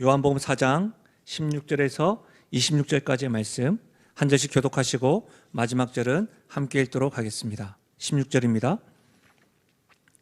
요한복음 4장 16절에서 26절까지의 말씀 한 절씩 교독하시고 마지막 절은 함께 읽도록 하겠습니다. 16절입니다.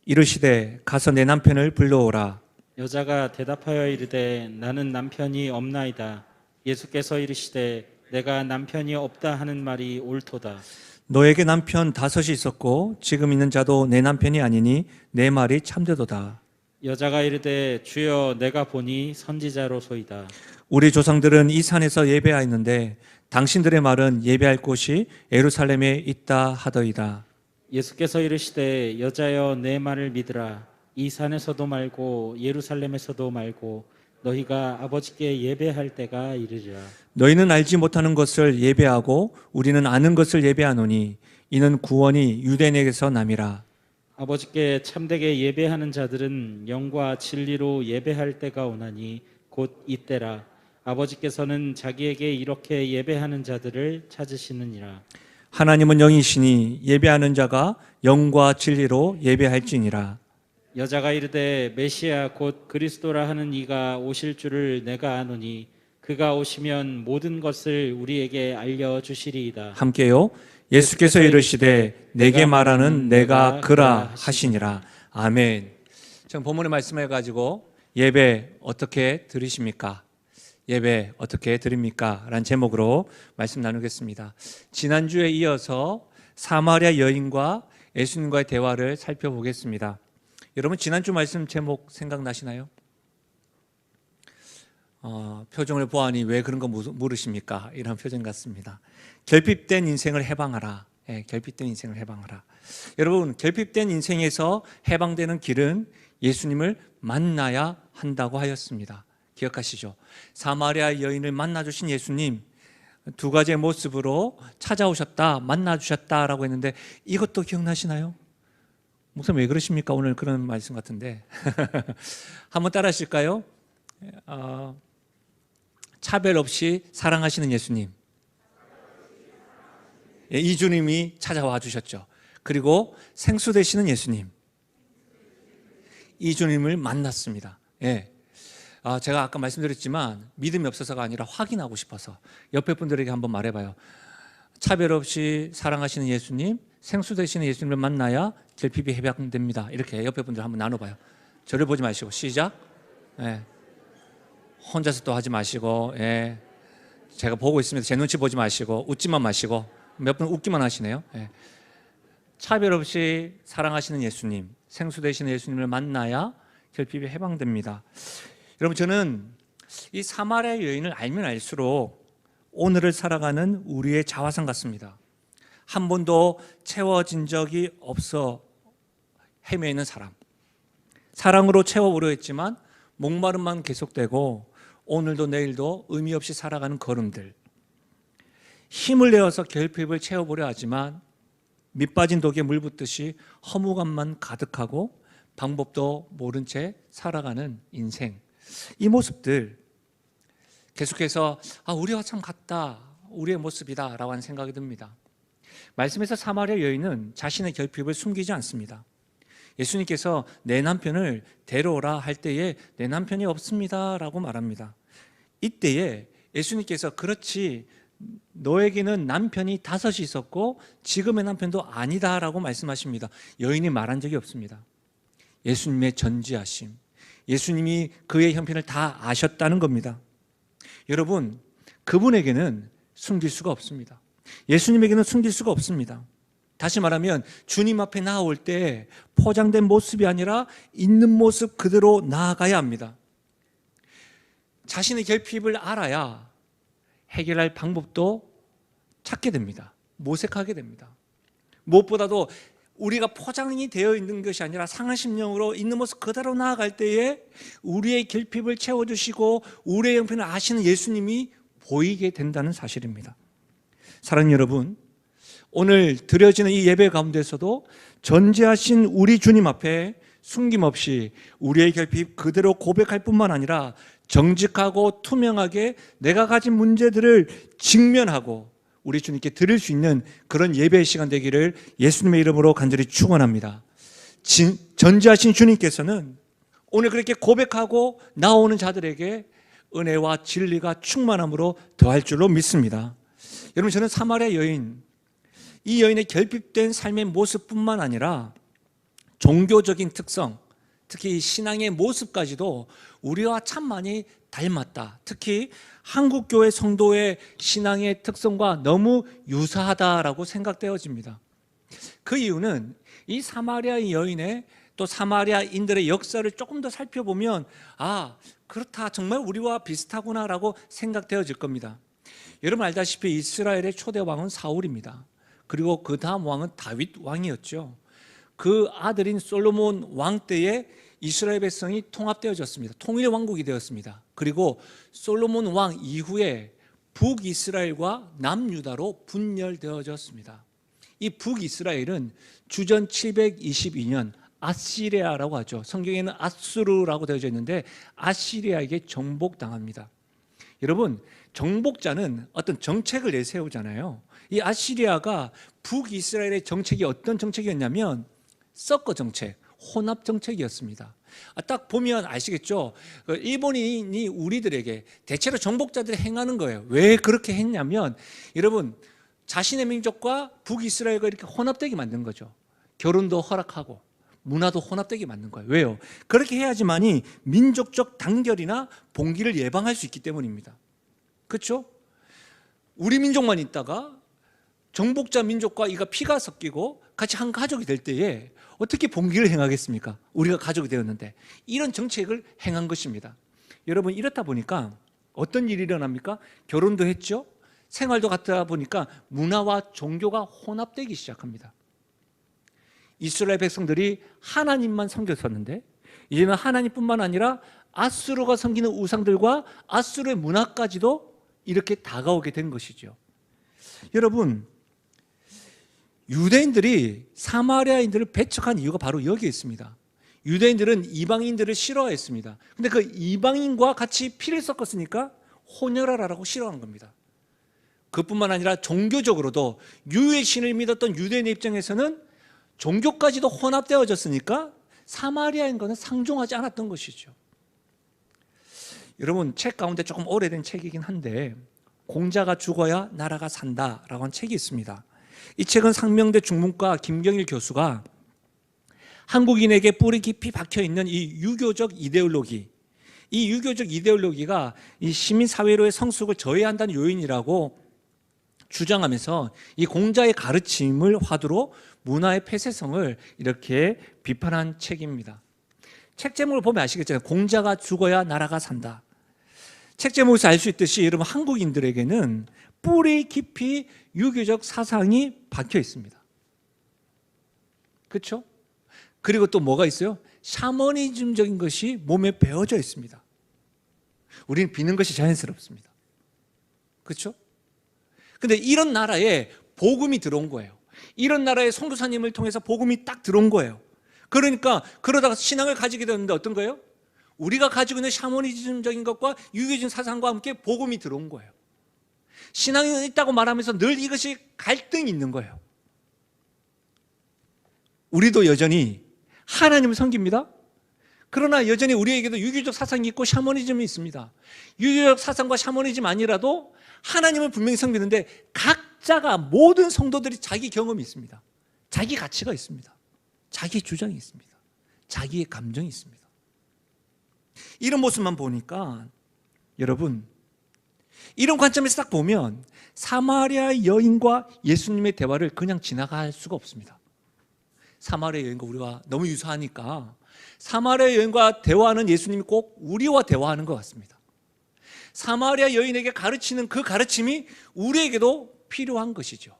이르시되 가서 내 남편을 불러오라. 여자가 대답하여 이르되 나는 남편이 없나이다. 예수께서 이르시되 내가 남편이 없다 하는 말이 옳도다. 너에게 남편 5이 있었고 지금 있는 자도 내 남편이 아니니 내 말이 참되도다. 여자가 이르되 주여 내가 보니 선지자로소이다. 우리 조상들은 이 산에서 예배하였는데 당신들의 말은 예배할 곳이 예루살렘에 있다 하더이다. 예수께서 이르시되 여자여 내 말을 믿으라. 이 산에서도 말고 예루살렘에서도 말고 너희가 아버지께 예배할 때가 이르리라. 너희는 알지 못하는 것을 예배하고 우리는 아는 것을 예배하노니 이는 구원이 유대인에게서 남이라. 아버지께 참되게 예배하는 자들은 영과 진리로 예배할 때가 오나니 곧 이때라. 아버지께서는 자기에게 이렇게 예배하는 자들을 찾으시느니라. 하나님은 영이시니 예배하는 자가 영과 진리로 예배할지니라. 여자가 이르되 메시아 곧 그리스도라 하는 이가 오실 줄을 내가 아노니 그가 오시면 모든 것을 우리에게 알려주시리이다. 함께요. 예수께서 이르시되 내게 말하는 내가 그라 하시니라. 아멘. 지금 본문의 말씀을 가지고 예배 어떻게 드리십니까? 예배 어떻게 드립니까? 라는 제목으로 말씀 나누겠습니다. 지난주에 이어서 사마리아 여인과 예수님과의 대화를 살펴보겠습니다. 여러분 지난주 말씀 제목 생각나시나요? 표정을 보아하니 왜 그런 거 물으십니까? 이런 표정 같습니다. 결핍된 인생을 해방하라. 결핍된 인생을 해방하라. 여러분 결핍된 인생에서 해방되는 길은 예수님을 만나야 한다고 하였습니다. 기억하시죠? 사마리아 여인을 만나주신 예수님 두 가지의 모습으로 찾아오셨다, 만나주셨다라고 했는데 이것도 기억나시나요? 목사님 왜 그러십니까? 오늘 그런 말씀 같은데 한번 따라 하실까요? 차별 없이 사랑하시는 예수님, 이 주님이 찾아와 주셨죠. 그리고 생수 되시는 예수님, 이 주님을 만났습니다. 제가 아까 말씀드렸지만 믿음이 없어서가 아니라 확인하고 싶어서 옆에 분들에게 한번 말해봐요. 차별 없이 사랑하시는 예수님, 생수 되시는 예수님을 만나야 결핍이 해방됩니다. 이렇게 옆에 분들 한번 나눠봐요. 저를 보지 마시고 시작. 혼자서 또 하지 마시고, 제가 보고 있습니다. 제 눈치 보지 마시고 웃지만 마시고 몇 분 웃기만 하시네요. 차별 없이 사랑하시는 예수님, 생수 되시는 예수님을 만나야 결핍이 해방됩니다. 여러분 저는 이 사마리아 여인을 알면 알수록 오늘을 살아가는 우리의 자화상 같습니다. 한 번도 채워진 적이 없어 헤매는 사람, 사랑으로 채워보려 했지만 목마름만 계속되고 오늘도 내일도 의미 없이 살아가는 걸음들, 힘을 내어서 결핍을 채워보려 하지만 밑빠진 독에 물 붓듯이 허무감만 가득하고 방법도 모른 채 살아가는 인생, 이 모습들 계속해서 우리와 참 같다, 우리의 모습이다 라고 하는 생각이 듭니다. 말씀에서 사마리아 여인은 자신의 결핍을 숨기지 않습니다. 예수님께서 내 남편을 데려오라 할 때에 내 남편이 없습니다 라고 말합니다. 이때에 예수님께서 그렇지 너에게는 남편이 5이 있었고 지금의 남편도 아니다 라고 말씀하십니다. 여인이 말한 적이 없습니다. 예수님의 전지하심, 예수님이 그의 형편을 다 아셨다는 겁니다. 여러분 그분에게는 숨길 수가 없습니다. 예수님에게는 숨길 수가 없습니다. 다시 말하면 주님 앞에 나올 때 포장된 모습이 아니라 있는 모습 그대로 나아가야 합니다. 자신의 결핍을 알아야 해결할 방법도 찾게 됩니다. 모색하게 됩니다. 무엇보다도 우리가 포장이 되어 있는 것이 아니라 상한 심령으로 있는 모습 그대로 나아갈 때에 우리의 결핍을 채워주시고 우리의 형편을 아시는 예수님이 보이게 된다는 사실입니다. 사랑하는 여러분, 오늘 드려지는 이 예배 가운데서도 전지하신 우리 주님 앞에 숨김없이 우리의 결핍 그대로 고백할 뿐만 아니라 정직하고 투명하게 내가 가진 문제들을 직면하고 우리 주님께 드릴 수 있는 그런 예배의 시간 되기를 예수님의 이름으로 간절히 축원합니다. 전지하신 주님께서는 오늘 그렇게 고백하고 나오는 자들에게 은혜와 진리가 충만함으로 더할 줄로 믿습니다. 여러분, 저는 사마리아 여인, 이 여인의 결핍된 삶의 모습뿐만 아니라 종교적인 특성, 특히 신앙의 모습까지도 우리와 참 많이 닮았다. 특히 한국교회 성도의 신앙의 특성과 너무 유사하다라고 생각되어집니다. 그 이유는 이 사마리아 여인의 또 사마리아인들의 역사를 조금 더 살펴보면 그렇다, 정말 우리와 비슷하구나라고 생각되어질 겁니다. 여러분 알다시피 이스라엘의 초대 왕은 사울입니다. 그리고 그 다음 왕은 다윗 왕이었죠. 그 아들인 솔로몬 왕 때에 이스라엘 백성이 통합되어졌습니다. 통일 왕국이 되었습니다. 그리고 솔로몬 왕 이후에 북이스라엘과 남유다로 분열되어졌습니다. 이 북이스라엘은 주전 722년 아시리아라고 하죠. 성경에는 아수르라고 되어져 있는데 아시리아에게 정복당합니다. 여러분, 정복자는 어떤 정책을 내세우잖아요. 이 아시리아가 북이스라엘의 정책이 어떤 정책이었냐면 섞어 정책, 혼합 정책이었습니다. 딱 보면 아시겠죠? 일본인이 우리들에게 대체로 정복자들이 행하는 거예요. 왜 그렇게 했냐면, 여러분, 자신의 민족과 북이스라엘과 이렇게 혼합되게 만든 거죠. 결혼도 허락하고 문화도 혼합되게 만든 거예요. 왜요? 그렇게 해야지만이 민족적 단결이나 봉기를 예방할 수 있기 때문입니다. 그렇죠? 우리 민족만 있다가 정복자 민족과 이가 피가 섞이고 같이 한 가족이 될 때에 어떻게 봉기를 행하겠습니까? 우리가 가족이 되었는데. 이런 정책을 행한 것입니다. 여러분, 이렇다 보니까 어떤 일이 일어납니까? 결혼도 했죠. 생활도 같다 보니까 문화와 종교가 혼합되기 시작합니다. 이스라엘 백성들이 하나님만 섬겼었는데 이제는 하나님뿐만 아니라 아수르가 섬기는 우상들과 아수르의 문화까지도 이렇게 다가오게 된 것이죠. 여러분, 유대인들이 사마리아인들을 배척한 이유가 바로 여기에 있습니다. 유대인들은 이방인들을 싫어했습니다. 근데 그 이방인과 같이 피를 섞었으니까 혼혈하라고 싫어한 겁니다. 그뿐만 아니라 종교적으로도 유의 신을 믿었던 유대인의 입장에서는 종교까지도 혼합되어졌으니까 사마리아인 것은 상종하지 않았던 것이죠. 여러분, 책 가운데 조금 오래된 책이긴 한데 공자가 죽어야 나라가 산다라고 한 책이 있습니다. 이 책은 상명대 중문과 김경일 교수가 한국인에게 뿌리 깊이 박혀있는 이 유교적 이데올로기, 이 유교적 이데올로기가 이 시민사회로의 성숙을 저해한다는 요인이라고 주장하면서 이 공자의 가르침을 화두로 문화의 폐쇄성을 이렇게 비판한 책입니다. 책 제목을 보면 아시겠잖아요. 공자가 죽어야 나라가 산다. 책 제목에서 알 수 있듯이 여러분, 한국인들에게는 뿌리 깊이 유교적 사상이 박혀 있습니다. 그렇죠? 그리고 또 뭐가 있어요? 샤머니즘적인 것이 몸에 배어져 있습니다. 우리는 비는 것이 자연스럽습니다. 그렇죠? 근데 이런 나라에 복음이 들어온 거예요. 이런 나라의 선교사님을 통해서 복음이 딱 들어온 거예요. 그러니까 그러다가 신앙을 가지게 되는데 어떤 거예요? 우리가 가지고 있는 샤머니즘적인 것과 유교적인 사상과 함께 복음이 들어온 거예요. 신앙이 있다고 말하면서 늘 이것이 갈등이 있는 거예요. 우리도 여전히 하나님을 섬깁니다. 그러나 여전히 우리에게도 유교적 사상이 있고 샤머니즘이 있습니다. 유교적 사상과 샤머니즘 아니라도 하나님을 분명히 섬기는데 각자가, 모든 성도들이 자기 경험이 있습니다. 자기 가치가 있습니다. 자기 주장이 있습니다. 자기의 감정이 있습니다. 이런 모습만 보니까 여러분, 이런 관점에서 딱 보면 사마리아 여인과 예수님의 대화를 그냥 지나갈 수가 없습니다. 사마리아 여인과 우리가 너무 유사하니까 사마리아 여인과 대화하는 예수님이 꼭 우리와 대화하는 것 같습니다. 사마리아 여인에게 가르치는 그 가르침이 우리에게도 필요한 것이죠.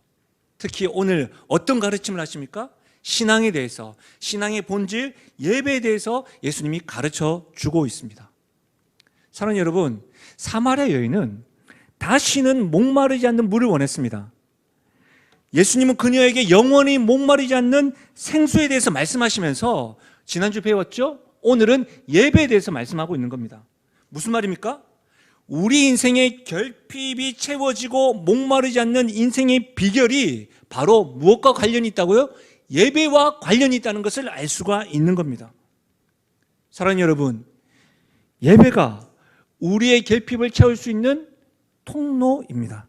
특히 오늘 어떤 가르침을 하십니까? 신앙에 대해서, 신앙의 본질, 예배에 대해서 예수님이 가르쳐 주고 있습니다. 사랑하는 여러분, 사마리아 여인은 다시는 목마르지 않는 물을 원했습니다. 예수님은 그녀에게 영원히 목마르지 않는 생수에 대해서 말씀하시면서 지난주 배웠죠? 오늘은 예배에 대해서 말씀하고 있는 겁니다. 무슨 말입니까? 우리 인생의 결핍이 채워지고 목마르지 않는 인생의 비결이 바로 무엇과 관련이 있다고요? 예배와 관련이 있다는 것을 알 수가 있는 겁니다. 사랑하는 여러분, 예배가 우리의 결핍을 채울 수 있는 통로입니다.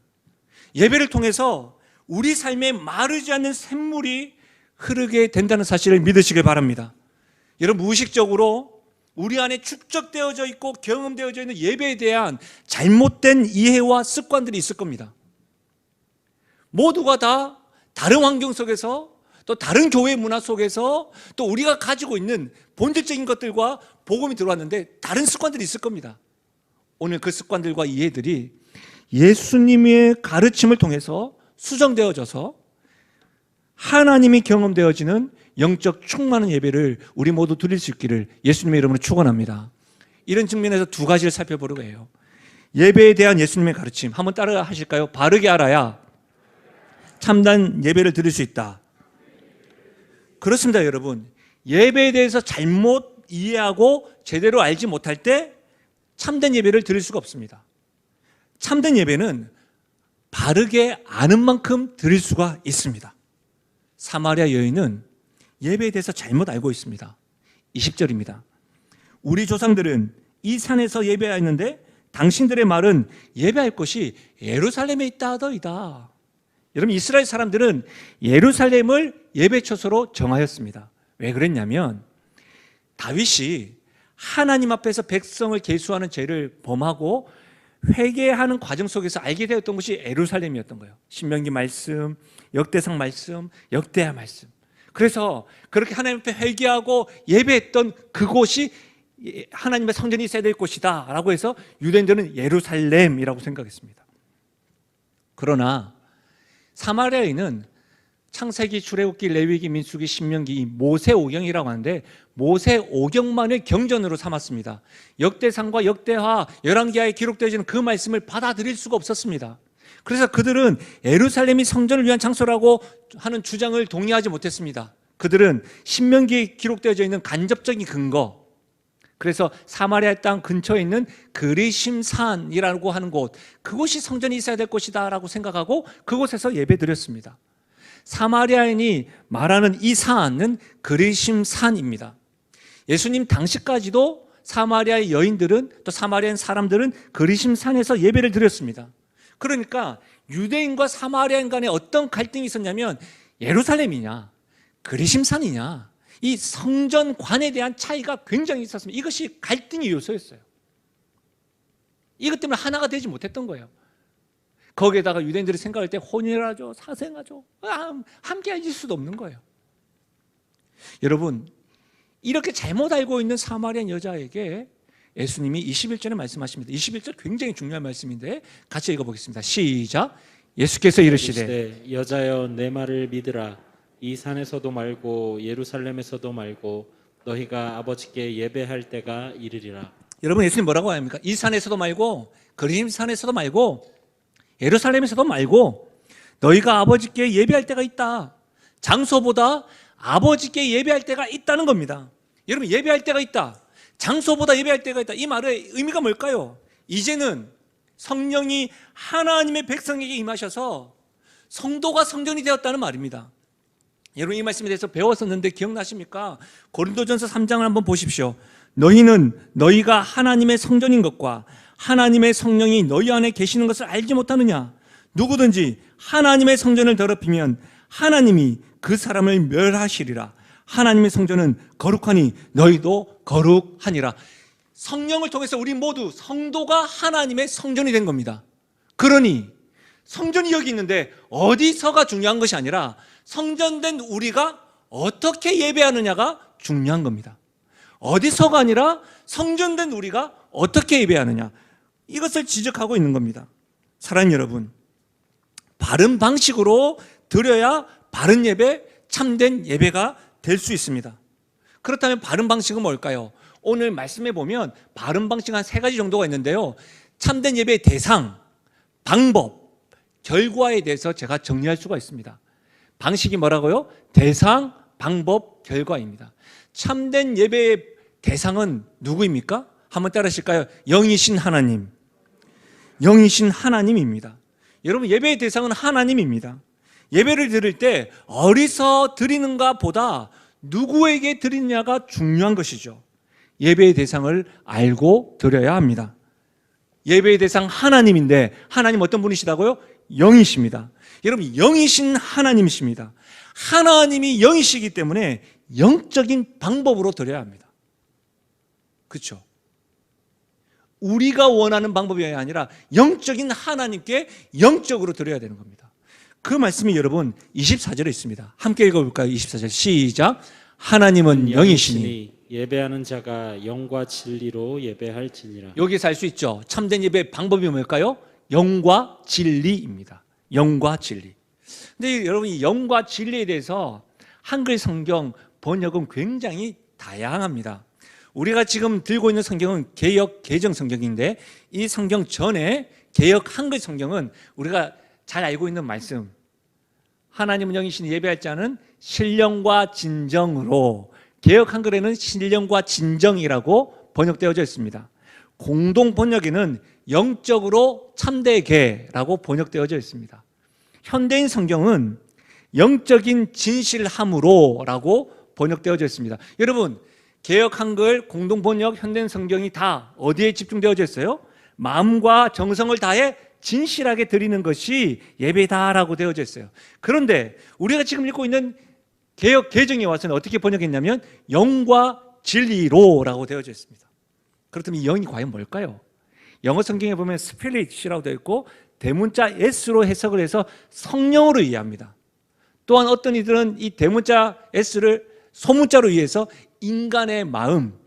예배를 통해서 우리 삶에 마르지 않는 샘물이 흐르게 된다는 사실을 믿으시길 바랍니다. 여러분, 무의식적으로 우리 안에 축적되어져 있고 경험되어져 있는 예배에 대한 잘못된 이해와 습관들이 있을 겁니다. 모두가 다 다른 환경 속에서, 또 다른 교회 문화 속에서, 또 우리가 가지고 있는 본질적인 것들과 복음이 들어왔는데 다른 습관들이 있을 겁니다. 오늘 그 습관들과 이해들이 예수님의 가르침을 통해서 수정되어져서 하나님이 경험되어지는 영적 충만한 예배를 우리 모두 드릴 수 있기를 예수님의 이름으로 축원합니다. 이런 측면에서 두 가지를 살펴보려고 해요. 예배에 대한 예수님의 가르침 한번 따라 하실까요? 바르게 알아야 참된 예배를 드릴 수 있다. 그렇습니다, 여러분. 예배에 대해서 잘못 이해하고 제대로 알지 못할 때 참된 예배를 드릴 수가 없습니다. 참된 예배는 바르게 아는 만큼 드릴 수가 있습니다. 사마리아 여인은 예배에 대해서 잘못 알고 있습니다. 20절입니다. 우리 조상들은 이 산에서 예배하였는데 당신들의 말은 예배할 곳이 예루살렘에 있다 하더이다. 여러분, 이스라엘 사람들은 예루살렘을 예배 처소로 정하였습니다. 왜 그랬냐면 다윗이 하나님 앞에서 백성을 계수하는 죄를 범하고 회개하는 과정 속에서 알게 되었던 것이 예루살렘이었던 거예요. 신명기 말씀, 역대상 말씀, 역대하 말씀. 그래서 그렇게 하나님 앞에 회개하고 예배했던 그곳이 하나님의 성전이 있어야 될 곳이다 라고 해서 유대인들은 예루살렘이라고 생각했습니다. 그러나 사마리아인은 창세기, 출애굽기, 레위기, 민수기, 신명기, 이 모세오경이라고 하는데 모세오경만을 경전으로 삼았습니다. 역대상과 역대하, 열왕기하에 기록되어지는 그 말씀을 받아들일 수가 없었습니다. 그래서 그들은 예루살렘이 성전을 위한 장소라고 하는 주장을 동의하지 못했습니다. 그들은 신명기에 기록되어져 있는 간접적인 근거, 그래서 사마리아 땅 근처에 있는 그리심산이라고 하는 곳, 그곳이 성전이 있어야 될 곳이다 라고 생각하고 그곳에서 예배드렸습니다. 사마리아인이 말하는 이 산은 그리심산입니다. 예수님 당시까지도 사마리아의 여인들은, 또 사마리아인 사람들은 그리심산에서 예배를 드렸습니다. 그러니까 유대인과 사마리아인 간에 어떤 갈등이 있었냐면 예루살렘이냐 그리심산이냐, 이 성전관에 대한 차이가 굉장히 있었습니다. 이것이 갈등의 요소였어요. 이것 때문에 하나가 되지 못했던 거예요. 거기에다가 유대인들이 생각할 때 혼인하죠, 사생하죠, 함께 앉을 수도 없는 거예요. 여러분, 이렇게 잘못 알고 있는 사마리아 여자에게 예수님이 21절에 말씀하십니다. 21절 굉장히 중요한 말씀인데 같이 읽어보겠습니다. 시작. 예수께서 이르시되 여자여 내 말을 믿으라. 이 산에서도 말고 예루살렘에서도 말고 너희가 아버지께 예배할 때가 이르리라. 여러분, 예수님 뭐라고 합니까? 이 산에서도 말고 그리심산에서도 말고 예루살렘에서도 말고 너희가 아버지께 예배할 때가 있다. 장소보다 아버지께 예배할 때가 있다는 겁니다. 여러분, 예배할 때가 있다, 장소보다 예배할 때가 있다, 이 말의 의미가 뭘까요? 이제는 성령이 하나님의 백성에게 임하셔서 성도가 성전이 되었다는 말입니다. 여러분, 이 말씀에 대해서 배웠었는데 기억나십니까? 고린도전서 3장을 한번 보십시오. 너희는 너희가 하나님의 성전인 것과 하나님의 성령이 너희 안에 계시는 것을 알지 못하느냐? 누구든지 하나님의 성전을 더럽히면 하나님이 그 사람을 멸하시리라. 하나님의 성전은 거룩하니 너희도 거룩하니라. 성령을 통해서 우리 모두 성도가 하나님의 성전이 된 겁니다. 그러니 성전이 여기 있는데 어디서가 중요한 것이 아니라 성전된 우리가 어떻게 예배하느냐가 중요한 겁니다. 어디서가 아니라 성전된 우리가 어떻게 예배하느냐, 이것을 지적하고 있는 겁니다. 사랑하는 여러분, 바른 방식으로 드려야 바른 예배, 참된 예배가 될 수 있습니다. 그렇다면 바른 방식은 뭘까요? 오늘 말씀해 보면 바른 방식 한 3가지 정도가 있는데요, 참된 예배의 대상, 방법, 결과에 대해서 제가 정리할 수가 있습니다. 방식이 뭐라고요? 대상, 방법, 결과입니다. 참된 예배의 대상은 누구입니까? 한번 따라하실까요? 영이신 하나님. 영이신 하나님입니다. 여러분, 예배의 대상은 하나님입니다. 예배를 드릴 때 어디서 드리는가 보다 누구에게 드리느냐가 중요한 것이죠. 예배의 대상을 알고 드려야 합니다. 예배의 대상 하나님인데 하나님 어떤 분이시다고요? 영이십니다. 여러분, 영이신 하나님이십니다. 하나님이 영이시기 때문에 영적인 방법으로 드려야 합니다. 그렇죠? 우리가 원하는 방법이 아니라 영적인 하나님께 영적으로 드려야 되는 겁니다. 그 말씀이 여러분 24절에 있습니다. 함께 읽어볼까요? 24절 시작. 하나님은 영이시니 예배하는 자가 영과 진리로 예배할지니라. 여기서 알 수 있죠. 참된 예배의 방법이 뭘까요? 영과 진리입니다. 영과 진리. 근데 여러분, 이 영과 진리에 대해서 한글 성경 번역은 굉장히 다양합니다. 우리가 지금 들고 있는 성경은 개역 개정 성경인데, 이 성경 전에 개역 한글 성경은 우리가 잘 알고 있는 말씀, 하나님은 영이시니 예배할 자는 신령과 진정으로, 개역 한글에는 신령과 진정이라고 번역되어져 있습니다. 공동 번역에는 영적으로 참되게라고 번역되어져 있습니다. 현대인 성경은 영적인 진실함으로라고 번역되어져 있습니다. 여러분, 개역 한글, 공동 번역, 현대인 성경이 다 어디에 집중되어져 있어요? 마음과 정성을 다해 진실하게 드리는 것이 예배다라고 되어져 있어요. 그런데 우리가 지금 읽고 있는 개역 개정에 와서는 어떻게 번역했냐면 영과 진리로라고 되어져 있습니다. 그렇다면 이 영이 과연 뭘까요? 영어 성경에 보면 스피릿이라고 되어 있고 대문자 S로 해석을 해서 성령으로 이해합니다. 또한 어떤 이들은 이 대문자 S를 소문자로 이해해서 인간의 마음,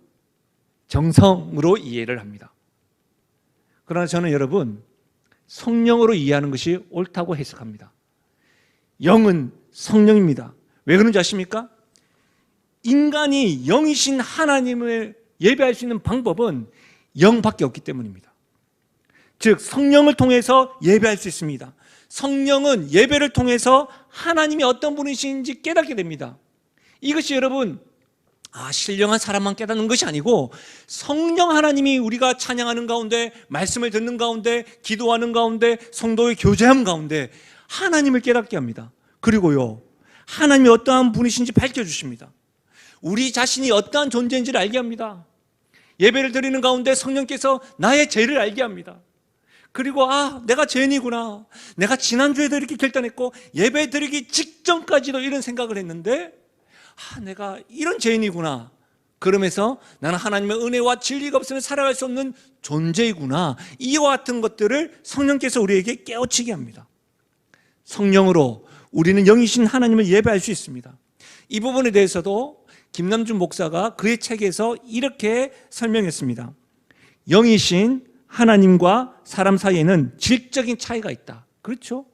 정성으로 이해를 합니다. 그러나 저는 여러분, 성령으로 이해하는 것이 옳다고 해석합니다. 영은 성령입니다. 왜 그런지 아십니까? 인간이 영이신 하나님을 예배할 수 있는 방법은 영밖에 없기 때문입니다. 즉 성령을 통해서 예배할 수 있습니다. 성령은 예배를 통해서 하나님이 어떤 분이신지 깨닫게 됩니다. 이것이 여러분, 신령한 사람만 깨닫는 것이 아니고 성령 하나님이 우리가 찬양하는 가운데, 말씀을 듣는 가운데, 기도하는 가운데, 성도의 교제함 가운데 하나님을 깨닫게 합니다. 그리고요, 하나님이 어떠한 분이신지 밝혀주십니다. 우리 자신이 어떠한 존재인지를 알게 합니다. 예배를 드리는 가운데 성령께서 나의 죄를 알게 합니다. 그리고 내가 죄인이구나, 내가 지난주에도 이렇게 결단했고 예배 드리기 직전까지도 이런 생각을 했는데 내가 이런 죄인이구나, 그러면서 나는 하나님의 은혜와 진리가 없으면 살아갈 수 없는 존재이구나, 이와 같은 것들을 성령께서 우리에게 깨우치게 합니다. 성령으로 우리는 영이신 하나님을 예배할 수 있습니다. 이 부분에 대해서도 김남준 목사가 그의 책에서 이렇게 설명했습니다. 영이신 하나님과 사람 사이에는 질적인 차이가 있다. 그렇죠?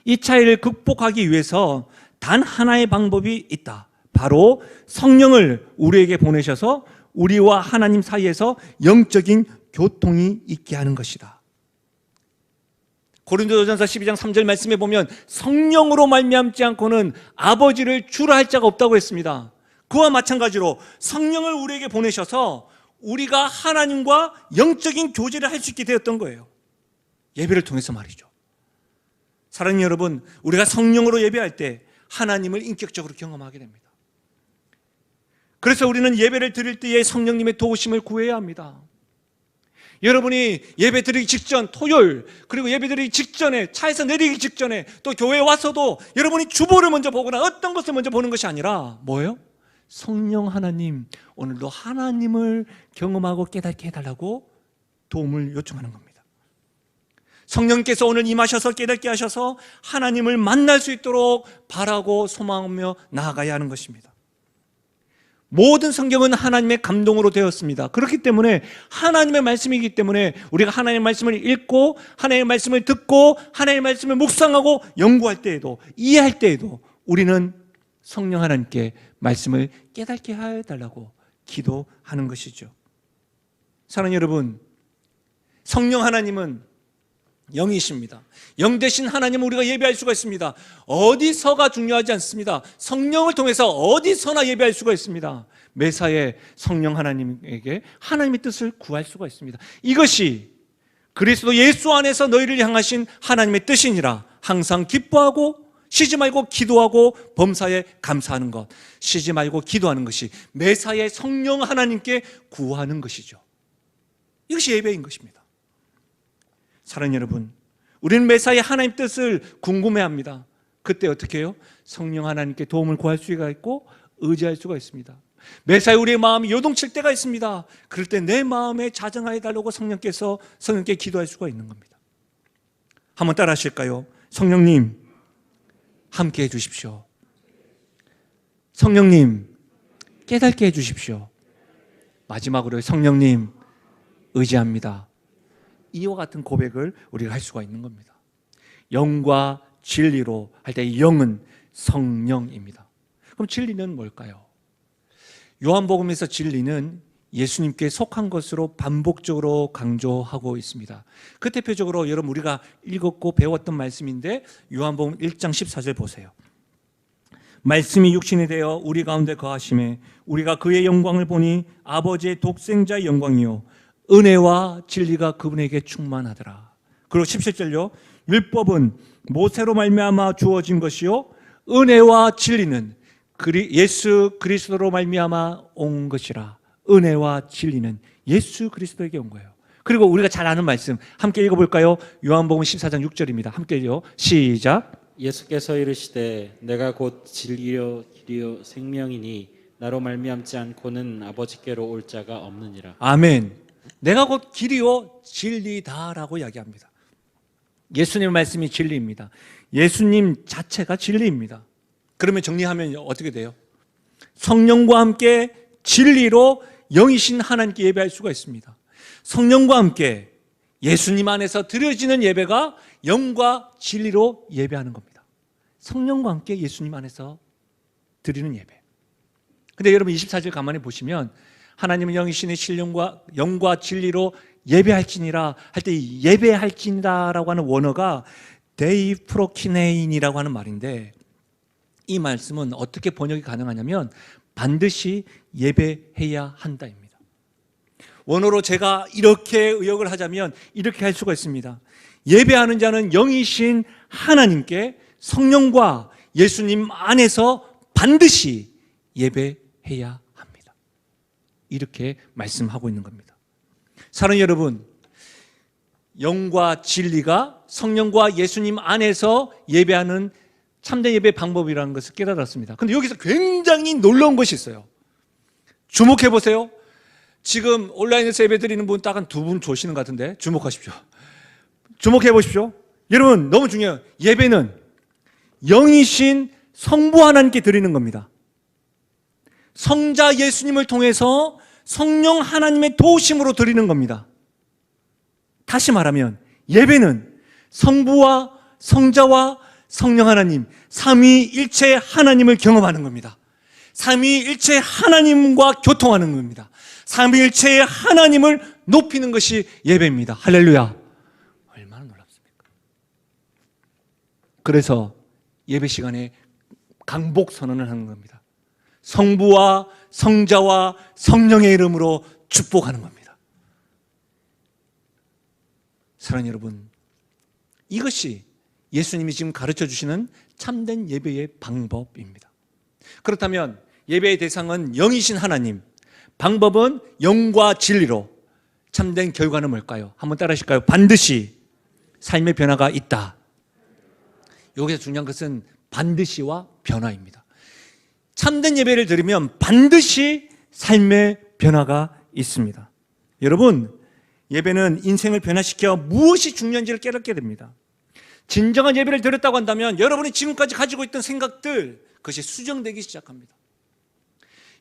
이 차이를 극복하기 위해서 단 하나의 방법이 있다. 바로 성령을 우리에게 보내셔서 우리와 하나님 사이에서 영적인 교통이 있게 하는 것이다. 고린도전서 12장 3절 말씀에 보면 성령으로 말미암지 않고는 아버지를 주라 할 자가 없다고 했습니다. 그와 마찬가지로 성령을 우리에게 보내셔서 우리가 하나님과 영적인 교제를 할 수 있게 되었던 거예요. 예배를 통해서 말이죠. 사랑하는 여러분, 우리가 성령으로 예배할 때 하나님을 인격적으로 경험하게 됩니다. 그래서 우리는 예배를 드릴 때에 성령님의 도우심을 구해야 합니다. 여러분이 예배 드리기 직전, 토요일, 그리고 예배 드리기 직전에, 차에서 내리기 직전에, 또 교회에 와서도 여러분이 주보를 먼저 보거나 어떤 것을 먼저 보는 것이 아니라 뭐예요? 성령 하나님, 오늘도 하나님을 경험하고 깨닫게 해달라고 도움을 요청하는 겁니다. 성령께서 오늘 임하셔서 깨닫게 하셔서 하나님을 만날 수 있도록 바라고 소망하며 나아가야 하는 것입니다. 모든 성경은 하나님의 감동으로 되었습니다. 그렇기 때문에 하나님의 말씀이기 때문에 우리가 하나님의 말씀을 읽고 하나님의 말씀을 듣고 하나님의 말씀을 묵상하고 연구할 때에도, 이해할 때에도 우리는 성령 하나님께 말씀을 깨닫게 해달라고 기도하는 것이죠. 사랑하는 여러분, 성령 하나님은 영이십니다. 영 되신 하나님은 우리가 예배할 수가 있습니다. 어디서가 중요하지 않습니다. 성령을 통해서 어디서나 예배할 수가 있습니다. 매사에 성령 하나님에게 하나님의 뜻을 구할 수가 있습니다. 이것이 그리스도 예수 안에서 너희를 향하신 하나님의 뜻이니라. 항상 기뻐하고 쉬지 말고 기도하고 범사에 감사하는 것, 쉬지 말고 기도하는 것이 매사에 성령 하나님께 구하는 것이죠. 이것이 예배인 것입니다. 사랑하는 여러분, 우리는 매사에 하나님 뜻을 궁금해합니다. 그때 어떻게 해요? 성령 하나님께 도움을 구할 수가 있고 의지할 수가 있습니다. 매사에 우리의 마음이 요동칠 때가 있습니다. 그럴 때 내 마음에 자정하여 달라고 성령께 기도할 수가 있는 겁니다. 한번 따라 하실까요? 성령님 함께 해주십시오. 성령님 깨닫게 해주십시오. 마지막으로 성령님 의지합니다. 이와 같은 고백을 우리가 할 수가 있는 겁니다. 영과 진리로 할 때 영은 성령입니다. 그럼 진리는 뭘까요? 요한복음에서 진리는 예수님께 속한 것으로 반복적으로 강조하고 있습니다. 그 대표적으로 여러분 우리가 읽었고 배웠던 말씀인데 요한복음 1장 14절 보세요. 말씀이 육신이 되어 우리 가운데 거하심에 우리가 그의 영광을 보니 아버지의 독생자의 영광이요 은혜와 진리가 그분에게 충만하더라. 그리고 17절요. 율법은 모세로 말미암아 주어진 것이요 은혜와 진리는 예수 그리스도로 말미암아 온 것이라. 은혜와 진리는 예수 그리스도에게 온 거예요. 그리고 우리가 잘 아는 말씀 함께 읽어볼까요? 요한복음 14장 6절입니다. 함께요. 시작. 예수께서 이르시되 내가 곧 진리요 길이요 생명이니 나로 말미암지 않고는 아버지께로 올 자가 없느니라. 아멘. 내가 곧 길이요 진리다라고 이야기합니다. 예수님의 말씀이 진리입니다. 예수님 자체가 진리입니다. 그러면 정리하면 어떻게 돼요? 성령과 함께 진리로 영이신 하나님께 예배할 수가 있습니다. 성령과 함께 예수님 안에서 드려지는 예배가 영과 진리로 예배하는 겁니다. 성령과 함께 예수님 안에서 드리는 예배. 근데 여러분 24절 가만히 보시면 하나님은 영이시니 신령과 영과 진리로 예배할지니라 할 때 예배할지니라라고 하는 원어가 데이프로키네인이라고 하는 말인데 이 말씀은 어떻게 번역이 가능하냐면 반드시 예배해야 한다입니다. 원어로 제가 이렇게 의역을 하자면 이렇게 할 수가 있습니다. 예배하는 자는 영이신 하나님께 성령과 예수님 안에서 반드시 예배해야 합니다. 이렇게 말씀하고 있는 겁니다. 사랑하는 여러분, 영과 진리가 성령과 예수님 안에서 예배하는 참된 예배 방법이라는 것을 깨달았습니다. 그런데 여기서 굉장히 놀라운 것이 있어요. 주목해 보세요. 지금 온라인에서 예배 드리는 분 딱 한 두 분 조시는 것 같은데 주목하십시오. 주목해 보십시오. 여러분 너무 중요해요. 예배는 영이신 성부 하나님께 드리는 겁니다. 성자 예수님을 통해서 성령 하나님의 도우심으로 드리는 겁니다. 다시 말하면 예배는 성부와 성자와 성령 하나님, 삼위일체 하나님을 경험하는 겁니다. 삼위일체 하나님과 교통하는 겁니다. 삼위일체의 하나님을 높이는 것이 예배입니다. 할렐루야. 얼마나 놀랍습니까? 그래서 예배 시간에 강복 선언을 하는 겁니다. 성부와 성자와 성령의 이름으로 축복하는 겁니다. 사랑하는 여러분, 이것이 예수님이 지금 가르쳐 주시는 참된 예배의 방법입니다. 그렇다면 예배의 대상은 영이신 하나님, 방법은 영과 진리로 참된 결과는 뭘까요? 한번 따라 하실까요? 반드시 삶의 변화가 있다. 여기서 중요한 것은 반드시와 변화입니다. 참된 예배를 드리면 반드시 삶의 변화가 있습니다. 여러분, 예배는 인생을 변화시켜 무엇이 중요한지를 깨닫게 됩니다. 진정한 예배를 드렸다고 한다면 여러분이 지금까지 가지고 있던 생각들, 그것이 수정되기 시작합니다.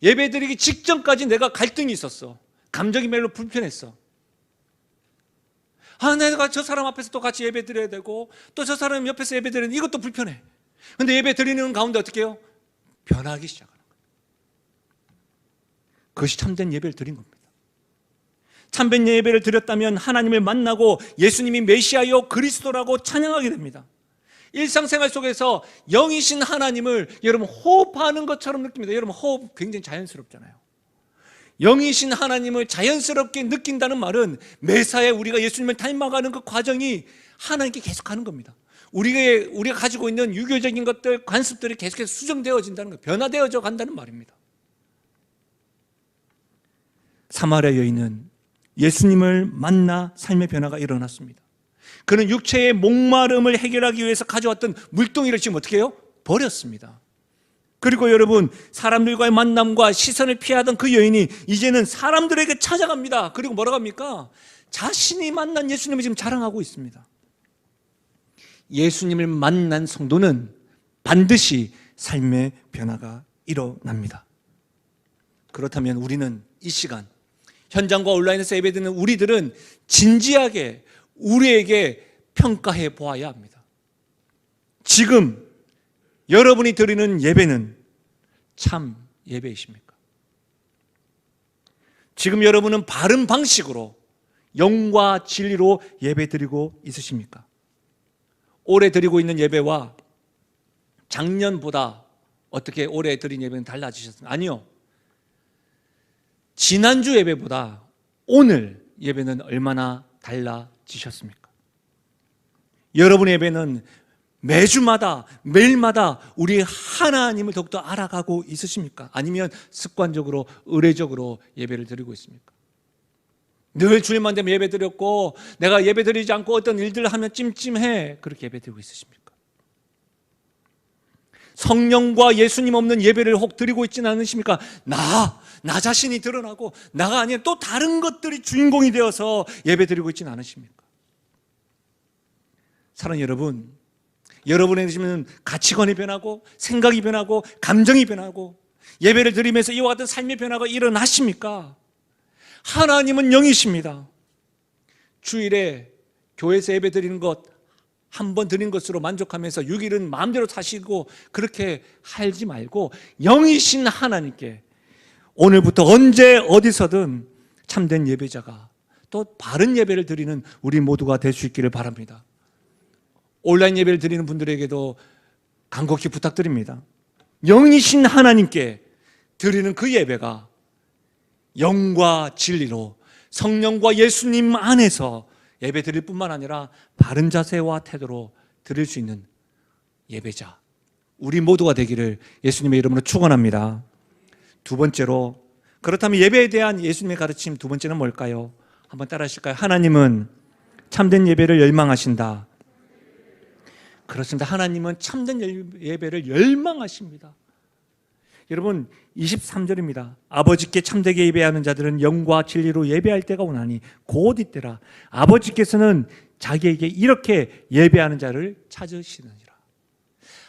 예배 드리기 직전까지 내가 갈등이 있었어. 감정이 별로 불편했어. 내가 저 사람 앞에서 또 같이 예배 드려야 되고 또 저 사람 옆에서 예배 드리는 이것도 불편해. 근데 예배 드리는 가운데 어떻게 해요? 변하기 시작하는 거예요. 그것이 참된 예배를 드린 겁니다. 참된 예배를 드렸다면 하나님을 만나고 예수님이 메시아요 그리스도라고 찬양하게 됩니다. 일상생활 속에서 영이신 하나님을 여러분 호흡하는 것처럼 느낍니다. 여러분 호흡 굉장히 자연스럽잖아요. 영이신 하나님을 자연스럽게 느낀다는 말은 매사에 우리가 예수님을 닮아가는 그 과정이 하나님께 계속하는 겁니다. 우리가 가지고 있는 유교적인 것들, 관습들이 계속해서 수정되어진다는 거예요. 변화되어져 간다는 말입니다. 사마리아 여인은 예수님을 만나 삶의 변화가 일어났습니다. 그는 육체의 목마름을 해결하기 위해서 가져왔던 물동이를 지금 어떻게 해요? 버렸습니다. 그리고 여러분, 사람들과의 만남과 시선을 피하던 그 여인이 이제는 사람들에게 찾아갑니다. 그리고 뭐라고 합니까? 자신이 만난 예수님을 지금 자랑하고 있습니다. 예수님을 만난 성도는 반드시 삶의 변화가 일어납니다. 그렇다면 우리는 이 시간, 현장과 온라인에서 예배드리는 우리들은 진지하게 우리에게 평가해 보아야 합니다. 지금 여러분이 드리는 예배는 참 예배이십니까? 지금 여러분은 바른 방식으로 영과 진리로 예배 드리고 있으십니까? 올해 드리고 있는 예배와 작년보다 어떻게 올해 드린 예배는 달라지셨습니까? 아니요. 지난주 예배보다 오늘 예배는 얼마나 달라지셨습니까? 여러분의 예배는 매주마다 매일마다 우리 하나님을 더욱더 알아가고 있으십니까? 아니면 습관적으로 의례적으로 예배를 드리고 있습니까? 늘 주일만 되면 예배 드렸고 내가 예배 드리지 않고 어떤 일들을 하면 찜찜해, 그렇게 예배 드리고 있으십니까? 성령과 예수님 없는 예배를 혹 드리고 있지는 않으십니까? 나 자신이 드러나고 나가 아니라 또 다른 것들이 주인공이 되어서 예배 드리고 있지는 않으십니까? 사랑하는 여러분, 여러분의 지금 가치관이 변하고 생각이 변하고 감정이 변하고 예배를 드리면서 이와 같은 삶의 변화가 일어나십니까? 하나님은 영이십니다. 주일에 교회에서 예배 드리는 것 한 번 드린 것으로 만족하면서 6일은 마음대로 사시고 그렇게 살지 말고 영이신 하나님께 오늘부터 언제 어디서든 참된 예배자가 또 바른 예배를 드리는 우리 모두가 될 수 있기를 바랍니다. 온라인 예배를 드리는 분들에게도 간곡히 부탁드립니다. 영이신 하나님께 드리는 그 예배가 영과 진리로 성령과 예수님 안에서 예배 드릴 뿐만 아니라 바른 자세와 태도로 드릴 수 있는 예배자, 우리 모두가 되기를 예수님의 이름으로 축원합니다. 두 번째로, 그렇다면 예배에 대한 예수님의 가르침 두 번째는 뭘까요? 한번 따라 하실까요? 하나님은 참된 예배를 열망하신다. 그렇습니다. 하나님은 참된 예배를 열망하십니다. 여러분, 23절입니다. 아버지께 참되게 예배하는 자들은 영과 진리로 예배할 때가 오나니 곧 이때라. 아버지께서는 자기에게 이렇게 예배하는 자를 찾으시느니라.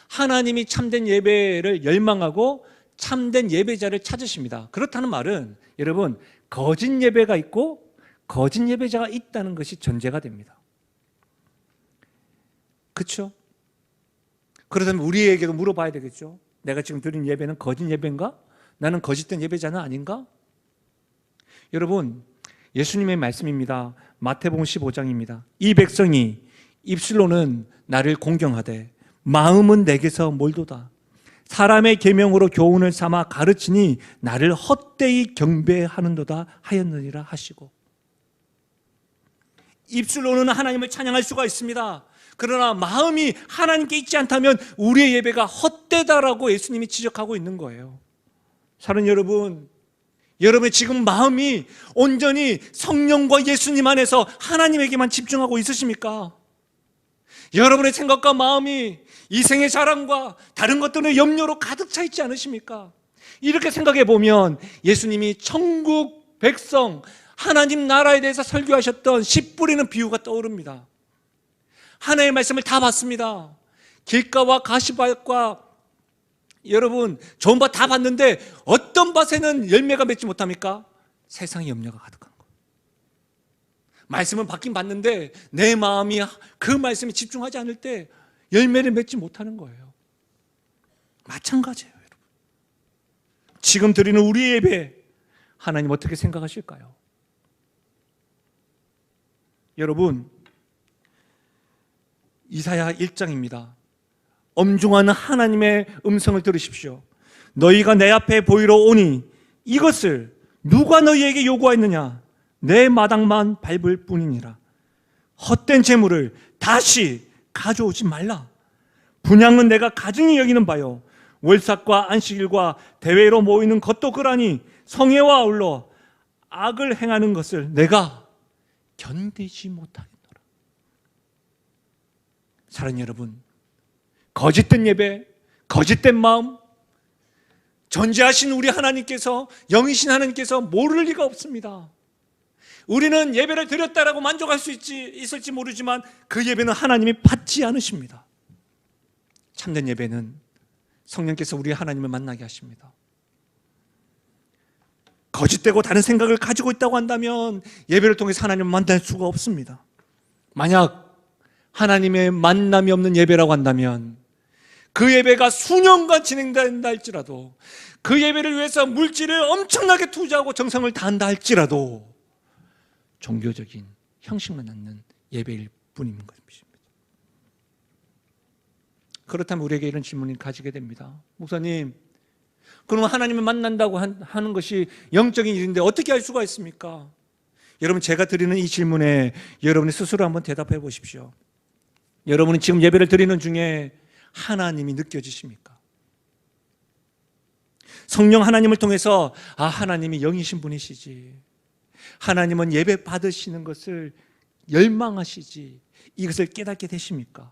하나님이 참된 예배를 열망하고 참된 예배자를 찾으십니다. 그렇다는 말은 여러분, 거짓 예배가 있고 거짓 예배자가 있다는 것이 전제가 됩니다. 그렇죠? 그렇다면 우리에게도 물어봐야 되겠죠. 내가 지금 드린 예배는 거짓 예배인가? 나는 거짓된 예배자는 아닌가? 여러분, 예수님의 말씀입니다. 마태복음 15장입니다. 이 백성이 입술로는 나를 공경하되 마음은 내게서 멀도다. 사람의 계명으로 교훈을 삼아 가르치니 나를 헛되이 경배하는도다 하였느니라 하시고, 입술로는 하나님을 찬양할 수가 있습니다. 그러나 마음이 하나님께 있지 않다면 우리의 예배가 헛되다라고 예수님이 지적하고 있는 거예요. 사랑하는 여러분, 여러분의 지금 마음이 온전히 성령과 예수님 안에서 하나님에게만 집중하고 있으십니까? 여러분의 생각과 마음이 이생의 자랑과 다른 것들의 염려로 가득 차 있지 않으십니까? 이렇게 생각해 보면 예수님이 천국 백성 하나님 나라에 대해서 설교하셨던 씨 뿌리는 비유가 떠오릅니다. 하나님의 말씀을 다 봤습니다. 길가와 가시밭과 여러분 좋은 밭 다 봤는데 어떤 밭에는 열매가 맺지 못합니까? 세상의 염려가 가득한 거. 말씀은 받긴 봤는데 내 마음이 그 말씀에 집중하지 않을 때 열매를 맺지 못하는 거예요. 마찬가지예요, 여러분. 지금 드리는 우리의 예배 하나님 어떻게 생각하실까요? 여러분, 이사야 1장입니다. 엄중한 하나님의 음성을 들으십시오. 너희가 내 앞에 보이러 오니 이것을 누가 너희에게 요구하였느냐? 내 마당만 밟을 뿐이니라. 헛된 재물을 다시 가져오지 말라. 분향은 내가 가증히 여기는 바요, 월삭과 안식일과 대회로 모이는 것도 그러니 성회와 아울러 악을 행하는 것을 내가 견디지 못하겠노라. 사랑하는 여러분, 거짓된 예배, 거짓된 마음, 존재하신 우리 하나님께서, 영이신 하나님께서 모를 리가 없습니다. 우리는 예배를 드렸다라고 만족할 수 있을지 모르지만 그 예배는 하나님이 받지 않으십니다. 참된 예배는 성령께서 우리 하나님을 만나게 하십니다. 거짓되고 다른 생각을 가지고 있다고 한다면 예배를 통해서 하나님을 만날 수가 없습니다. 만약 하나님의 만남이 없는 예배라고 한다면 그 예배가 수년간 진행된다 할지라도, 그 예배를 위해서 물질을 엄청나게 투자하고 정성을 다한다 할지라도 종교적인 형식만 갖는 예배일 뿐인 것입니다. 그렇다면 우리에게 이런 질문이 가지게 됩니다. 목사님, 그럼 하나님을 만난다고 하는 것이 영적인 일인데 어떻게 할 수가 있습니까? 여러분, 제가 드리는 이 질문에 여러분이 스스로 한번 대답해 보십시오. 여러분은 지금 예배를 드리는 중에 하나님이 느껴지십니까? 성령 하나님을 통해서 하나님이 영이신 분이시지, 하나님은 예배 받으시는 것을 열망하시지, 이것을 깨닫게 되십니까?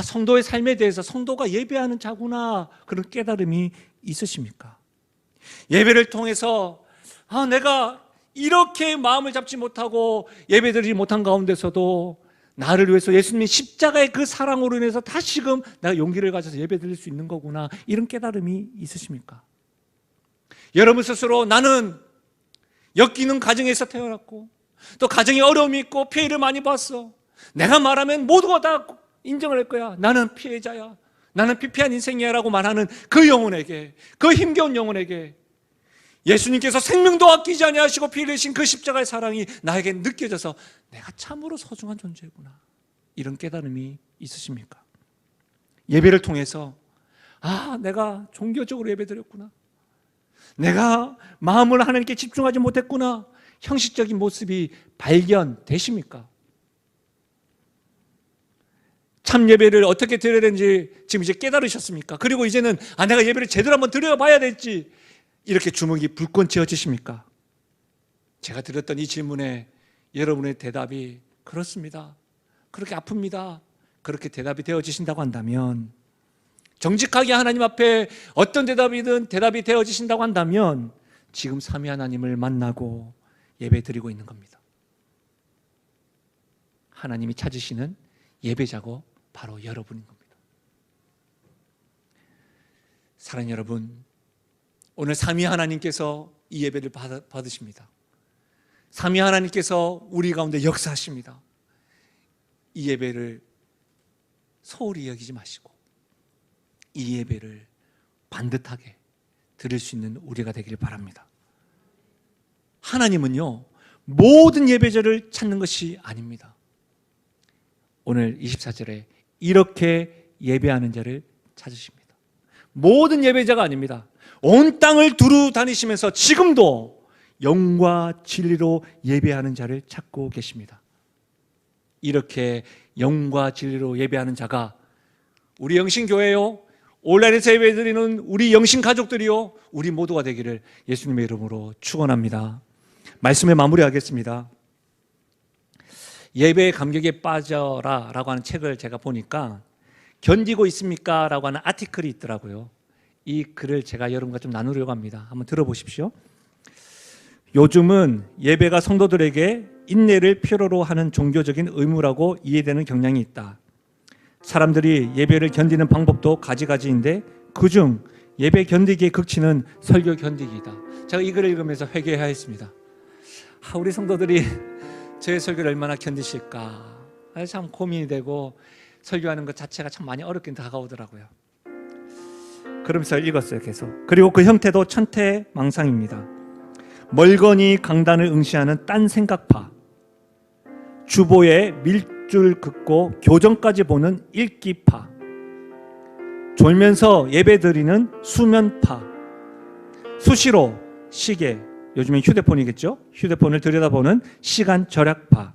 성도의 삶에 대해서 성도가 예배하는 자구나, 그런 깨달음이 있으십니까? 예배를 통해서 내가 이렇게 마음을 잡지 못하고 예배드리지 못한 가운데서도 나를 위해서 예수님의 십자가의 그 사랑으로 인해서 다시금 내가 용기를 가져서 예배드릴 수 있는 거구나, 이런 깨달음이 있으십니까? 여러분 스스로 나는 엮이는 가정에서 태어났고 또 가정에 어려움이 있고 피해를 많이 봤어, 내가 말하면 모두가 다 인정을 할 거야, 나는 피해자야, 나는 피폐한 인생이야 라고 말하는 그 영혼에게, 그 힘겨운 영혼에게 예수님께서 생명도 아끼지 아니하시고 피 흘리신 그 십자가의 사랑이 나에게 느껴져서 내가 참으로 소중한 존재구나, 이런 깨달음이 있으십니까? 예배를 통해서 내가 종교적으로 예배드렸구나, 내가 마음을 하나님께 집중하지 못했구나, 형식적인 모습이 발견되십니까? 참 예배를 어떻게 드려야 되는지 지금 이제 깨달으셨습니까? 그리고 이제는 내가 예배를 제대로 한번 드려봐야 될지 이렇게 주먹이 불끈 쥐어지십니까? 제가 드렸던 이 질문에 여러분의 대답이 그렇습니다, 그렇게 아픕니다, 그렇게 대답이 되어지신다고 한다면, 정직하게 하나님 앞에 어떤 대답이든 대답이 되어지신다고 한다면 지금 삼위 하나님을 만나고 예배 드리고 있는 겁니다. 하나님이 찾으시는 예배자고 바로 여러분인 겁니다. 사랑하는 여러분, 오늘 삼위 하나님께서 이 예배를 받으십니다. 삼위 하나님께서 우리 가운데 역사하십니다. 이 예배를 소홀히 여기지 마시고 이 예배를 반듯하게 드릴 수 있는 우리가 되기를 바랍니다. 하나님은요, 모든 예배자를 찾는 것이 아닙니다. 오늘 24절에 이렇게 예배하는 자를 찾으십니다. 모든 예배자가 아닙니다. 온 땅을 두루 다니시면서 지금도 영과 진리로 예배하는 자를 찾고 계십니다. 이렇게 영과 진리로 예배하는 자가 우리 영신교회요, 온라인에서 예배드리는 우리 영신 가족들이요, 우리 모두가 되기를 예수님의 이름으로 축원합니다. 말씀에 마무리하겠습니다. 예배의 감격에 빠져라 라고 하는 책을 제가 보니까 견디고 있습니까? 라고 하는 아티클이 있더라고요. 이 글을 제가 여러분과 좀 나누려고 합니다. 한번 들어보십시오. 요즘은 예배가 성도들에게 인내를 필요로 하는 종교적인 의무라고 이해되는 경향이 있다. 사람들이 예배를 견디는 방법도 가지가지인데 그중 예배 견디기의 극치는 설교 견디기이다. 제가 이 글을 읽으면서 회개하였습니다. 우리 성도들이 저의 설교를 얼마나 견디실까 참 고민이 되고, 설교하는 것 자체가 참 많이 어렵게 다가오더라고요. 그러면서 읽었어요, 계속. 그리고 그 형태도 천태망상입니다. 멀거니 강단을 응시하는 딴 생각파, 주보에 밀줄 긋고 교정까지 보는 읽기파, 졸면서 예배드리는 수면파, 수시로 시계, 요즘엔 휴대폰이겠죠? 휴대폰을 들여다보는 시간 절약파,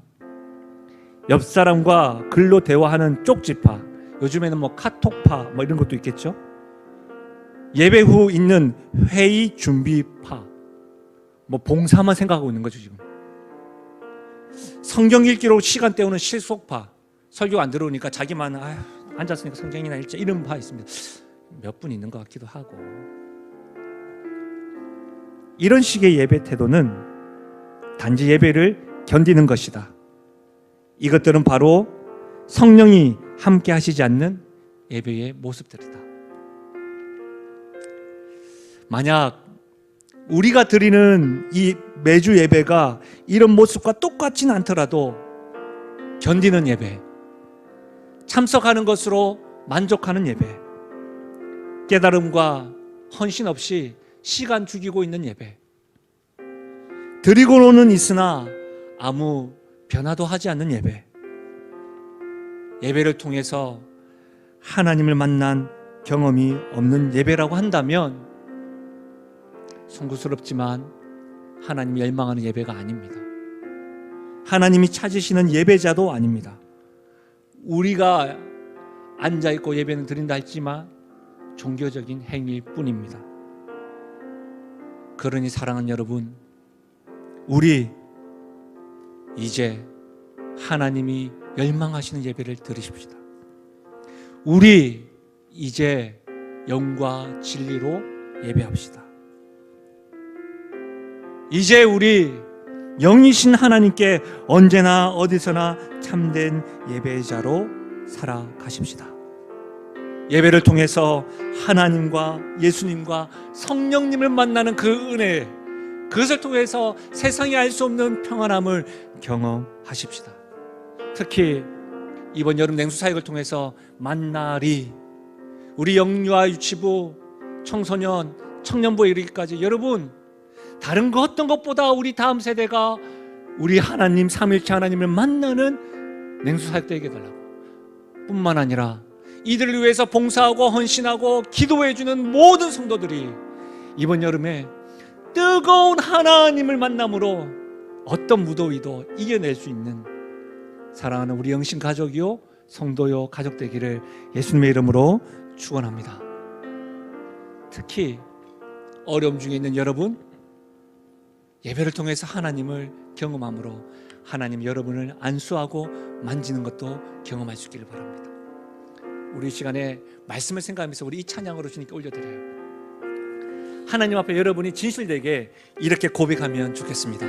옆 사람과 글로 대화하는 쪽지파, 요즘에는 카톡파 이런 것도 있겠죠? 예배 후 있는 회의 준비파, 뭐 봉사만 생각하고 있는 거죠 지금. 성경 읽기로 시간 때우는 실속파, 설교 안 들어오니까 자기만 앉았으니까 성경이나 읽자 이런 파 있습니다. 몇 분 있는 것 같기도 하고. 이런 식의 예배 태도는 단지 예배를 견디는 것이다. 이것들은 바로 성령이 함께 하시지 않는 예배의 모습들이다. 만약 우리가 드리는 이 매주 예배가 이런 모습과 똑같지는 않더라도 견디는 예배, 참석하는 것으로 만족하는 예배, 깨달음과 헌신 없이 시간 죽이고 있는 예배, 드리고는 있으나 아무 변화도 하지 않는 예배, 예배를 통해서 하나님을 만난 경험이 없는 예배라고 한다면 송구스럽지만 하나님이 열망하는 예배가 아닙니다. 하나님이 찾으시는 예배자도 아닙니다. 우리가 앉아있고 예배는 드린다 했지만 종교적인 행위일 뿐입니다. 그러니 사랑하는 여러분, 우리 이제 하나님이 열망하시는 예배를 드리십시다. 우리 이제 영과 진리로 예배합시다. 이제 우리 영이신 하나님께 언제나 어디서나 참된 예배자로 살아가십시다. 예배를 통해서 하나님과 예수님과 성령님을 만나는 그 은혜, 그것을 통해서 세상이 알 수 없는 평안함을 경험하십시다. 특히 이번 여름 냉수 사역을 통해서 만나리, 우리 영유아 유치부, 청소년, 청년부에 이르기까지 여러분, 다른 거 어떤 것보다 우리 다음 세대가 우리 하나님, 삼일체 하나님을 만나는 냉수 사역 되게 해달라고. 뿐만 아니라 이들을 위해서 봉사하고 헌신하고 기도해주는 모든 성도들이 이번 여름에 뜨거운 하나님을 만남으로 어떤 무더위도 이겨낼 수 있는 사랑하는 우리 영신 가족이요 성도요 가족 되기를 예수님의 이름으로 축원합니다. 특히 어려움 중에 있는 여러분, 예배를 통해서 하나님을 경험함으로 하나님 여러분을 안수하고 만지는 것도 경험할 수 있기를 바랍니다. 우리 시간에 말씀을 생각하면서 우리 이 찬양으로 주님께 올려드려요. 하나님 앞에 여러분이 진실되게 이렇게 고백하면 좋겠습니다.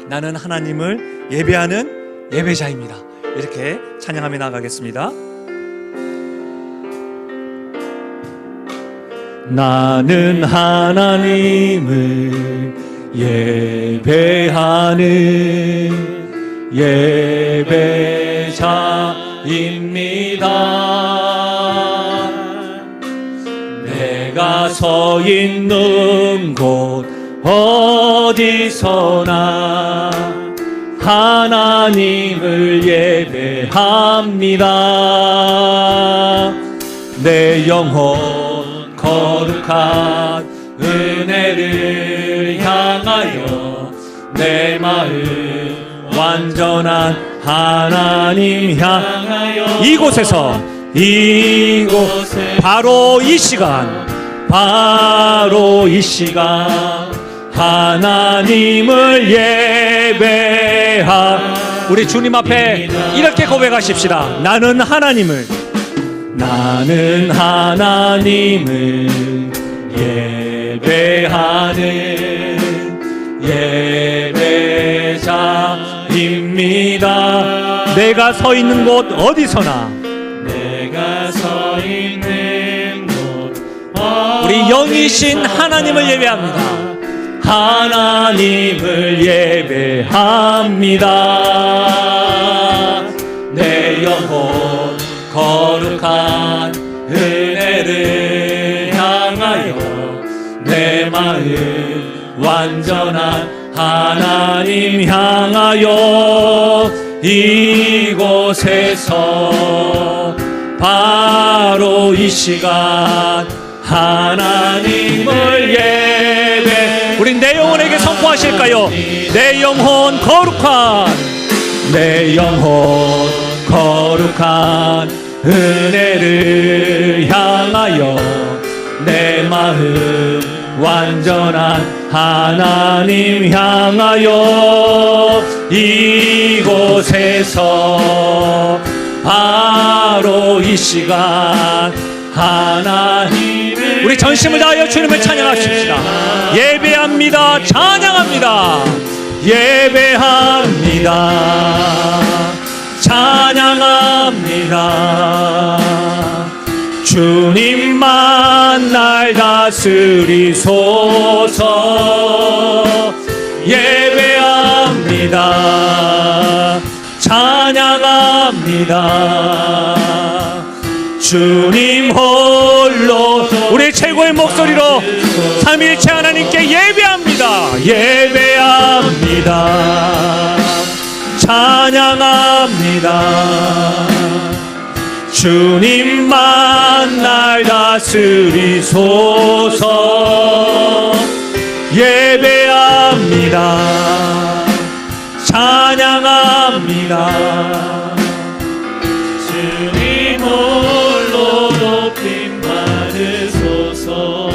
나는 하나님을 예배하는 예배자입니다. 이렇게 찬양하며 나가겠습니다. 나는 하나님을 예배하는 예배자입니다. 내가 서 있는 곳 어디서나 하나님을 예배합니다. 내 영혼 거룩한 은혜를 향하여 내 마음 완전한 하나님 향하여 이곳에 바로 이 시간 하나님을 예배하 우리 주님 앞에 이렇게 고백하십시다. 나는 하나님을 예배하는 예배자입니다. 내가 서 있는 곳 어디서나 우리 영이신 하나님을 예배합니다. 하나님을 예배합니다. 내 영혼 거룩한 은혜를 향하여 내 마음 완전한 하나님 향하여 이곳에서 바로 이 시간 하나님을 예배 우리 내 영혼에게 선포하실까요? 내 영혼 거룩한 은혜를 향하여 내 마음 완전한 하나님 향하여 이곳에서 바로 이 시간 하나님을 우리 전심을 다하여 주님을 찬양하십시다. 예배합니다. 찬양합니다. 예배합니다. 찬양합니다. 주님만 날 다스리소서. 예배합니다. 찬양합니다. 주님 홀로 우리 최고의 목소리로 삼위일체 하나님께 예배합니다. 예배합니다. 찬양합니다. 주님만 날 다스리소서. 예배합니다. 찬양합니다. 주님 홀로 높임 받으소서.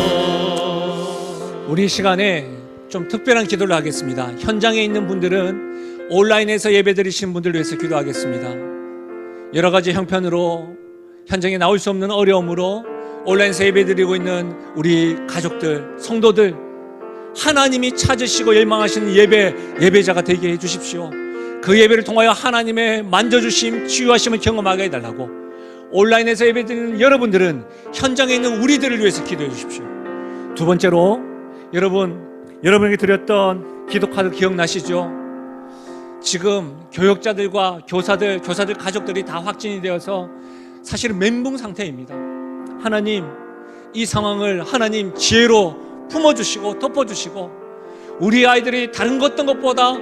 우리 시간에 좀 특별한 기도를 하겠습니다. 현장에 있는 분들은 온라인에서 예배드리시는 분들을 위해서 기도하겠습니다. 여러 가지 형편으로 현장에 나올 수 없는 어려움으로 온라인에서 예배드리고 있는 우리 가족들, 성도들, 하나님이 찾으시고 열망하시는 예배자가 되게 해주십시오. 그 예배를 통하여 하나님의 만져주심, 치유하심을 경험하게 해달라고. 온라인에서 예배드리는 여러분들은 현장에 있는 우리들을 위해서 기도해 주십시오. 두 번째로 여러분에게 드렸던 기도 카드 기억나시죠? 지금 교역자들과 교사들 가족들이 다 확진이 되어서 사실은 멘붕 상태입니다. 하나님, 이 상황을 하나님 지혜로 품어주시고 덮어주시고 우리 아이들이 다른 어떤 것보다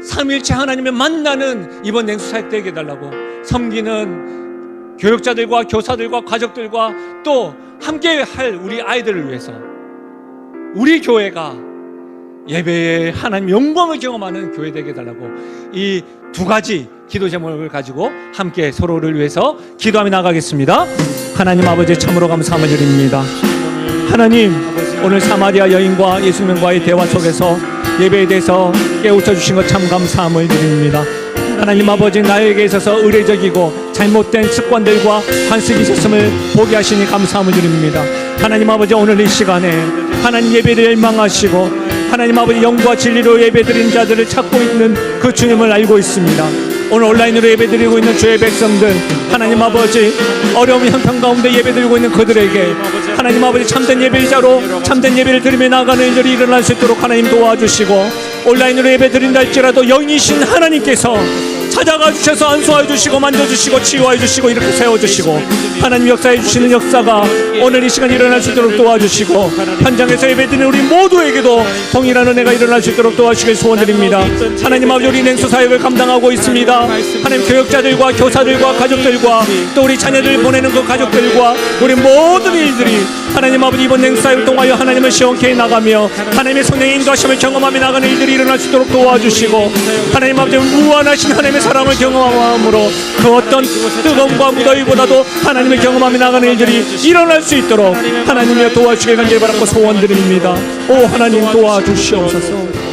삼위일체 하나님을 만나는 이번 냉수사역 되게 해달라고. 섬기는 교역자들과 교사들과 가족들과 또 함께 할 우리 아이들을 위해서 우리 교회가 예배의 하나님 영광을 경험하는 교회 되게 해달라고. 이 두 가지 기도 제목을 가지고 함께 서로를 위해서 기도하며 나가겠습니다. 하나님 아버지, 참으로 감사함을 드립니다. 하나님, 오늘 사마리아 여인과 예수님과의 대화 속에서 예배에 대해서 깨우쳐 주신 것 참 감사함을 드립니다. 하나님 아버지, 나에게 있어서 의례적이고 잘못된 습관들과 관습이 있었음을 보게 하시니 감사함을 드립니다. 하나님 아버지, 오늘 이 시간에 하나님 예배를 열망하시고 하나님 아버지 영과 진리로 예배드리는 자들을 찾고 있는 그 주님을 알고 있습니다. 오늘 온라인으로 예배드리고 있는 주의 백성들, 하나님 아버지 어려움 형편 가운데 예배드리고 있는 그들에게 하나님 아버지 참된 예배자로 참된 예배를 드리며 나아가는 일들이 일어날 수 있도록 하나님 도와주시고, 온라인으로 예배드린다 할지라도 영이신 하나님께서 찾아가 주셔서 안수하여 주시고 만져주시고 치유하여 주시고 이렇게 세워주시고 하나님 역사해 주시는 역사가 오늘 이 시간 일어날 수 있도록 도와주시고, 현장에서 예배드리는 우리 모두에게도 동일한 은혜가 일어날 수 있도록 도와주시길 소원드립니다. 하나님 아버지, 우리 냉수 사역을 감당하고 있습니다. 하나님 교역자들과 교사들과 가족들과 또 우리 자녀들 보내는 그 가족들과 우리 모든 일들이 하나님 아버지 이번 냉수 사역을 통하여 하나님을 시원케 해 나가며 하나님의 손의 인도하심을 경험하며 나가는 일들이 일어날 수 있도록 도와주시고, 하나님 아버지 무한하신 하나님의 사랑을 경험함으로 그 어떤 뜨거움과 무더위보다도 하나님을 경험하며 나가는 일들이 일어날 수 있도록 하나님의 도와주시길 간절히 바라고 소원드립니다. 오 하나님, 도와주시옵소서.